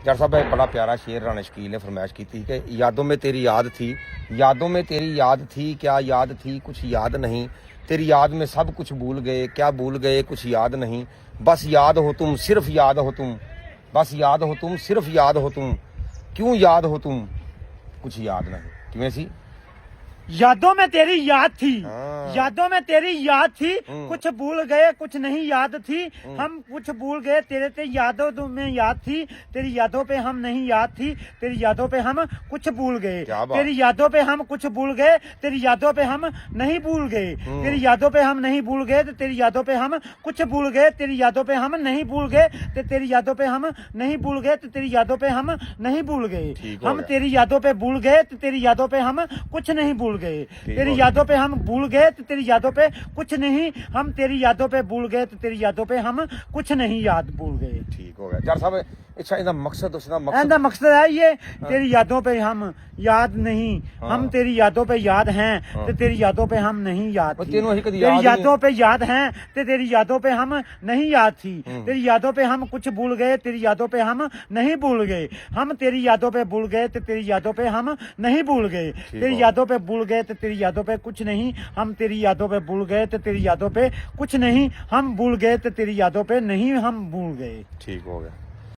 जट साहब एक बड़ा प्यारा शेर राणा शकील ने फरमाइश की थी कि यादों में तेरी याद थी, यादों में तेरी याद थी, क्या याद थी कुछ याद नहीं, तेरी याद में सब कुछ भूल गए, क्या भूल गए कुछ याद नहीं, बस याद हो तुम, सिर्फ याद हो तुम, बस याद हो तुम, सिर्फ याद हो तुम, क्यों याद हो तुम, कुछ याद नहीं। किवें सी? यादों में तेरी याद थी, हाँ। यादों में तेरी याद थी, कुछ भूल गए कुछ नहीं याद थी, हम कुछ भूल गए तेरे ते यादों में याद थी, तेरी यादों पे हम नहीं याद थी, तेरी यादों पे हम कुछ भूल गए, तेरी यादों पे हम कुछ भूल गए, तेरी यादों पे हम नहीं भूल गए, तेरी यादों पे हम नहीं भूल गए, तेरी यादों पे हम कुछ भूल गए, तेरी यादों पे हम नहीं भूल गए, तेरी यादों पे हम नहीं भूल गए, तेरी यादों पे हम नहीं भूल गए, हम तेरी यादों पे भूल गए, तेरी यादों पे हम कुछ नहीं भूल गए, तेरी यादों पे हम भूल गए तो तेरी यादों पे कुछ नहीं, हम तेरी यादों पे भूल गए तो तेरी यादों पे हम कुछ नहीं याद भूल गए। ठीक हो गया यार साहब। अच्छा इसका मकसद मकसद है ये, तेरी यादों पे हम याद नहीं, हम तेरी यादों पे याद हैं तो तेरी यादों पे हम नहीं याद थी, तेरी यादों पे याद हैं तो तेरी यादों पे हम नहीं याद थी, तेरी यादों पे हम कुछ भूल गए, तेरी यादों पे हम नहीं भूल गए, हम तेरी यादों पे भूल गए तो तेरी यादों पे हम नहीं भूल गए, तेरी यादों पे भूल गए तो तेरी यादों पे कुछ नहीं, हम तेरी यादों पे भूल गए तो तेरी यादों पे कुछ नहीं, हम भूल गए तो तेरी यादों पे नहीं हम भूल गए। ठीक हो गया।